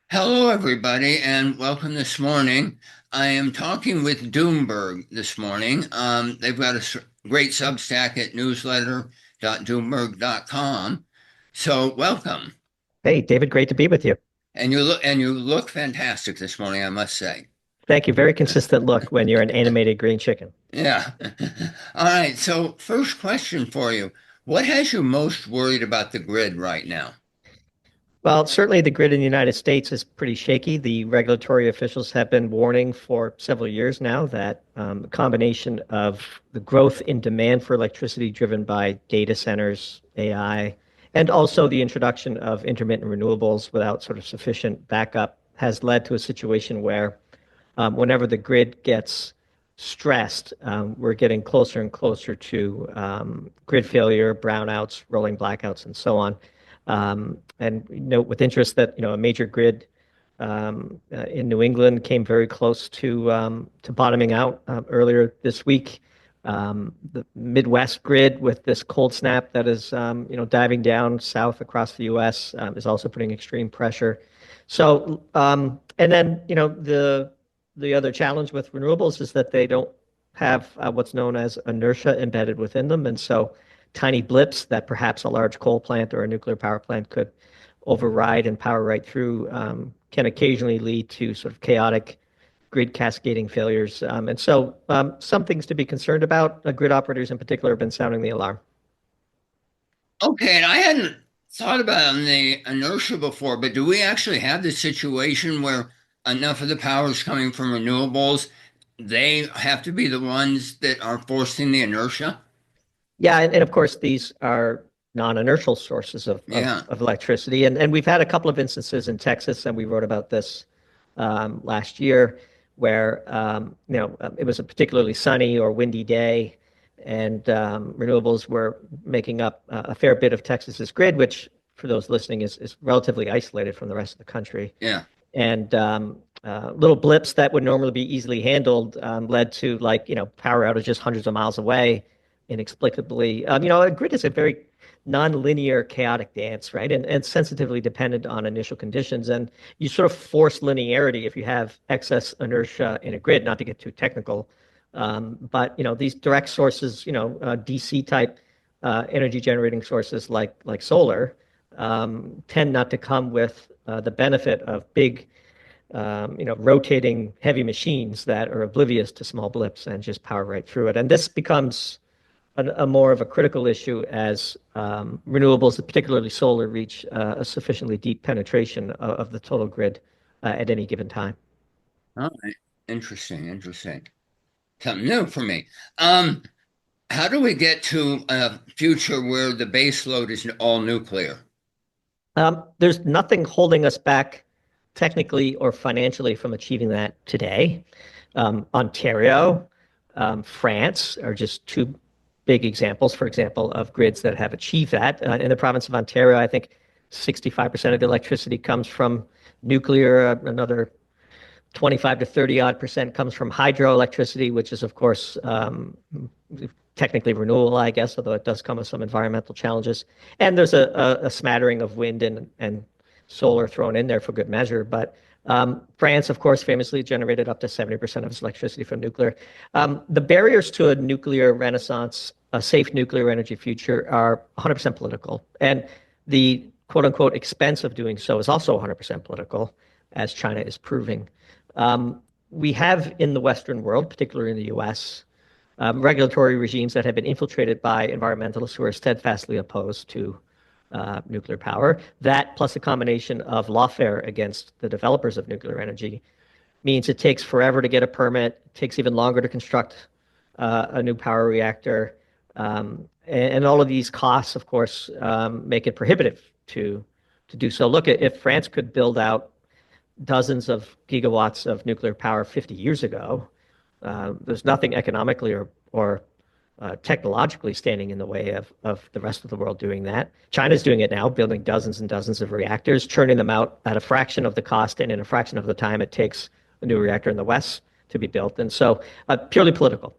Hello, everybody, and welcome this morning. I am talking with Doomberg this morning. They've got a great Substack at newsletter.doomberg.com. So, welcome. Hey, David, great to be with you. And you look fantastic this morning, I must say. Thank you. Very consistent look when you're an animated green chicken. Yeah. All right. So, first question for you. What has you most worried about the grid right now? Well, certainly the grid in the United States is pretty shaky. The regulatory officials have been warning for several years now that the combination of the growth in demand for electricity driven by data centers, AI, and also the introduction of intermittent renewables without sort of sufficient backup has led to a situation where whenever the grid gets stressed, we're getting closer and closer to grid failure, brownouts, rolling blackouts, and so on. And note with interest that a major grid in New England came very close to bottoming out earlier this week. The Midwest grid with this cold snap that is diving down south across the U.S. Is also putting extreme pressure. So and then the other challenge with renewables is that they don't have what's known as inertia embedded within them, and so tiny blips that perhaps a large coal plant or a nuclear power plant could override and power right through can occasionally lead to sort of chaotic grid cascading failures. And so some things to be concerned about. Grid operators in particular have been sounding the alarm. Okay, and I hadn't thought about the inertia before, but do we actually have the situation where enough of the power is coming from renewables? They have to be the ones that are forcing the inertia? Yeah, and of course, these are non-inertial sources Yeah. of electricity. And we've had a couple of instances in Texas, and we wrote about this last year, where it was a particularly sunny or windy day, and renewables were making up a fair bit of Texas's grid, which, for those listening, is relatively isolated from the rest of the country. Yeah. And little blips that would normally be easily handled led to power outages hundreds of miles away inexplicably. A grid is a very non-linear chaotic dance, right? And sensitively dependent on initial conditions. And you sort of force linearity if you have excess inertia in a grid, not to get too technical. But these direct sources, DC type energy generating sources like solar tend not to come with the benefit of big rotating heavy machines that are oblivious to small blips and just power right through it. And this becomes a more of a critical issue as renewables, particularly solar, reach a sufficiently deep penetration of the total grid at any given time. All right. Interesting, interesting. Something new for me. Um, how do we get to a future where the base load is all nuclear? There's nothing holding us back technically or financially from achieving that today. Ontario, France are just two big examples, for example, of grids that have achieved that. In the province of Ontario, I think 65% of the electricity comes from nuclear, another 25 to 30 odd percent comes from hydroelectricity, which is, of course, technically renewable, I guess, although it does come with some environmental challenges. And there's a smattering of wind and solar thrown in there for good measure. But France, of course, famously generated up to 70% of its electricity from nuclear. The barriers to a nuclear renaissance, a safe nuclear energy future, are 100% political. And the quote unquote expense of doing so is also 100% political, as China is proving. We have in the Western world, particularly in the US, regulatory regimes that have been infiltrated by environmentalists who are steadfastly opposed to nuclear power. That, plus a combination of lawfare against the developers of nuclear energy, means it takes forever to get a permit, it takes even longer to construct a new power reactor. And all of these costs, of course, make it prohibitive to do so. Look, if France could build out dozens of gigawatts of nuclear power 50 years ago, there's nothing economically or technologically standing in the way of the rest of the world doing that. China's doing it now, building dozens and dozens of reactors, churning them out at a fraction of the cost and in a fraction of the time it takes a new reactor in the West to be built. And so purely political.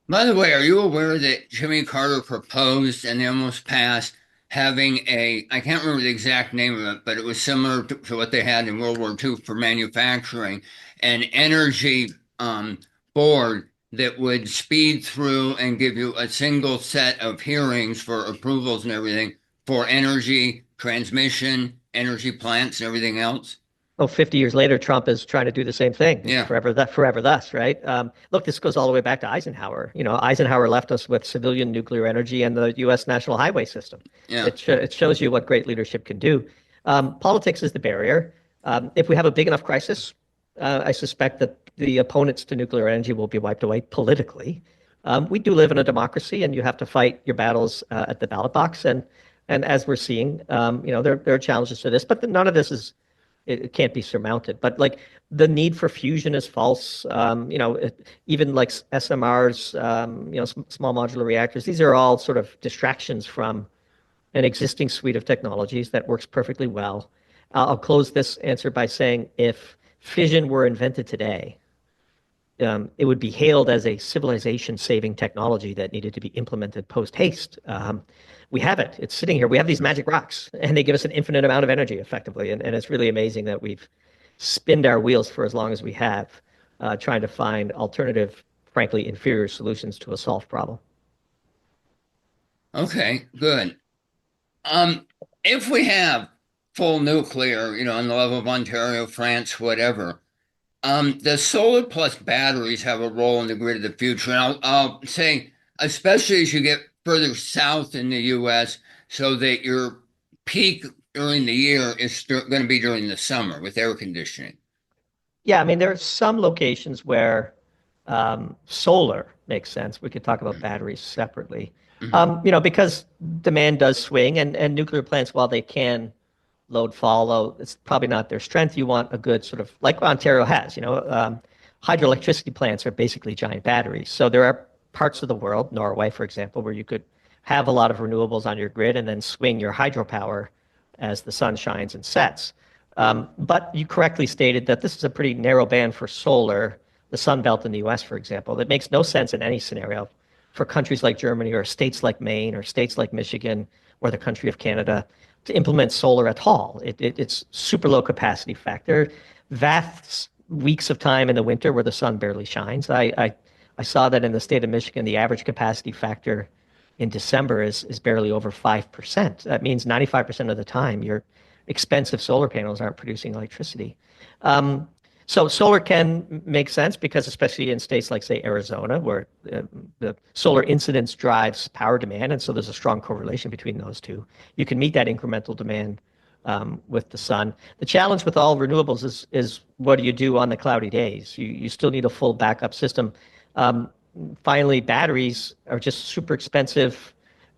By the way, are you aware that Jimmy Carter proposed and they almost passed having I can't remember the exact name of it, but it was similar to what they had in World War II for manufacturing, an energy um, board that would speed through and give you a single set of hearings for approvals and everything for energy transmission, energy plants, and everything else. Oh, 50 years later, Trump is trying to do the same thing. It's Yeah, forever thus, right? Look, this goes all the way back to Eisenhower. You know, Eisenhower left us with civilian nuclear energy and the U.S. national highway system. yeah. It shows you what great leadership can do. Politics is the barrier. If we have a big enough crisis, I suspect that the opponents to nuclear energy will be wiped away politically. We do live in a democracy, and you have to fight your battles at the ballot box. And as we're seeing, you know, there are challenges to this, but none of this is it can't be surmounted. But like the need for fusion is false. You know, even like SMRs, you know, small modular reactors, these are all sort of distractions from an existing suite of technologies that works perfectly well. I'll close this answer by saying if fission were invented today, it would be hailed as a civilization-saving technology that needed to be implemented post-haste. We have it. It's sitting here. We have these magic rocks, and they give us an infinite amount of energy, effectively. And it's really amazing that we've spinned our wheels for as long as we have, trying to find alternative, frankly, inferior solutions to a solved problem. Okay, good. Um, if we have full nuclear, you know, on the level of Ontario, France, whatever, the solar plus batteries have a role in the grid of the future. And I'll say, especially as you get further south in the US, so that your peak during the year is going to be during the summer with air conditioning. Yeah, I mean, there are some locations where solar makes sense. We could talk about batteries separately. Mm-hmm. You know, because demand does swing, and nuclear plants, while they can load follow, it's probably not their strength. You want a good sort of like Ontario has, you know, hydroelectricity plants are basically giant batteries. So there are parts of the world, Norway, for example, where you could have a lot of renewables on your grid and then swing your hydropower as the sun shines and sets. But you correctly stated that this is a pretty narrow band for solar, the Sun Belt in the US, for example. That makes no sense in any scenario for countries like Germany or states like Maine or states like Michigan or the country of Canada to implement solar at all. It's super low capacity factor. Vast weeks of time in the winter where the sun barely shines. I saw that in the state of Michigan, the average capacity factor in December is barely over 5%. That means 95% of the time your expensive solar panels aren't producing electricity. Um, so solar can make sense because especially in states like, say, Arizona, where the solar incidence drives power demand, and so there's a strong correlation between those two. You can meet that incremental demand with the sun. The challenge with all renewables is what do you do on the cloudy days? You still need a full backup system. Um, Finally, batteries are just super expensive.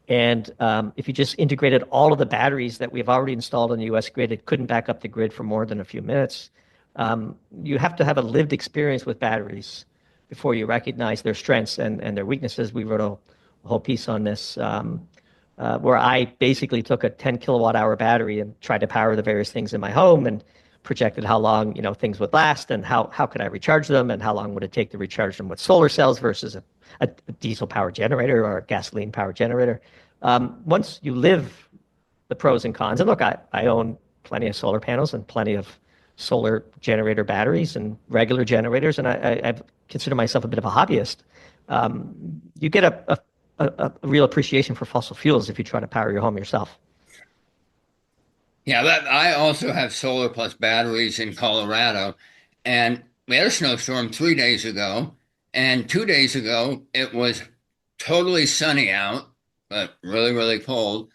And if you just integrated all of the batteries that we've already installed on the US grid, it couldn't back up the grid for more than a few minutes. You have to have a lived experience with batteries before you recognize their strengths and their weaknesses. We wrote a whole piece on this where I basically took a 10 kilowatt hour battery and tried to power the various things in my home and projected how long things would last and how could I recharge them and how long would it take to recharge them with solar cells versus a diesel power generator or a gasoline power generator. Once you live the pros and cons, and look, I own plenty of solar panels and plenty of solar generator batteries and regular generators, and I consider myself a bit of a hobbyist. You get a real appreciation for fossil fuels if you try to power your home yourself. Yeah, I also have solar plus batteries in Colorado, and we had a snowstorm 3 days ago, and 2 days ago it was totally sunny out, but really, really cold,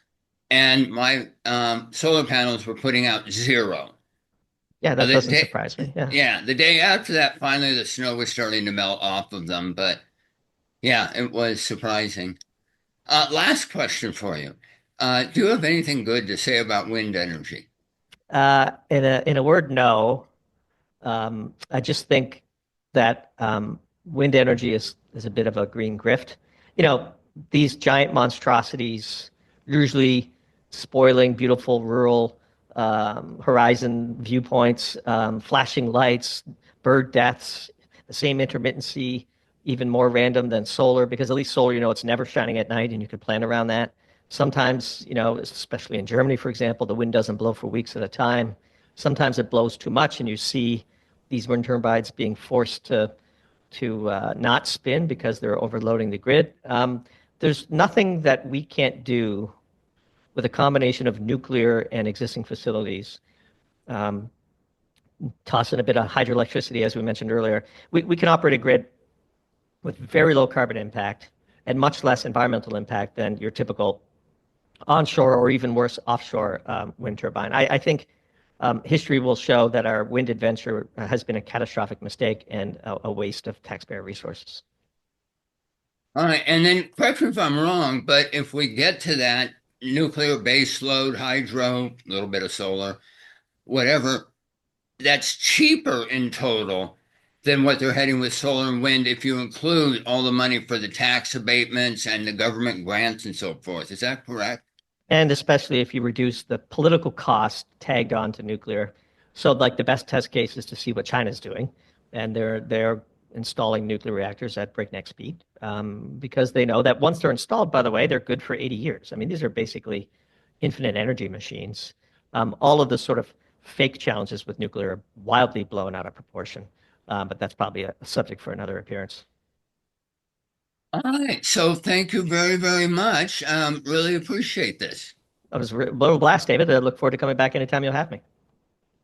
and my solar panels were putting out zero. Yeah, that The doesn't day, surprise me. Yeah. yeah, the day after that, finally the snow was starting to melt off of them, but yeah, it was surprising. Last question for you. Do you have anything good to say about wind energy? In a word, no. I just think that wind energy is a bit of a green grift. You know, these giant monstrosities usually spoiling beautiful rural horizon viewpoints, flashing lights, bird deaths, the same intermittency, even more random than solar, because at least solar, it's never shining at night and you can plan around that. Sometimes, especially in Germany, for example, the wind doesn't blow for weeks at a time. Sometimes it blows too much, and you see these wind turbines being forced to not spin because they're overloading the grid. There's nothing that we can't do with a combination of nuclear and existing facilities. Um, Toss in a bit of hydroelectricity, as we mentioned earlier. We can operate a grid with very low carbon impact and much less environmental impact than your typical onshore or even worse, offshore wind turbine. I think history will show that our wind adventure has been a catastrophic mistake and a waste of taxpayer resources. All right, and then correct me if I'm wrong, but if we get to that nuclear base load, hydro, a little bit of solar, whatever, that's cheaper in total than what they're heading with solar and wind if you include all the money for the tax abatements and the government grants and so forth. Is that correct? And especially if you reduce the political cost tagged on to nuclear. So, like the best test case is to see what China's doing, and they're installing nuclear reactors at breakneck speed because they know that once they're installed, by the way, they're good for 80 years. I mean, these are basically infinite energy machines. All of the sort of fake challenges with nuclear are wildly blown out of proportion, but that's probably a subject for another appearance. All right, so thank you very, very much. Really appreciate this. It was a blast, David. I look forward to coming back anytime you'll have me.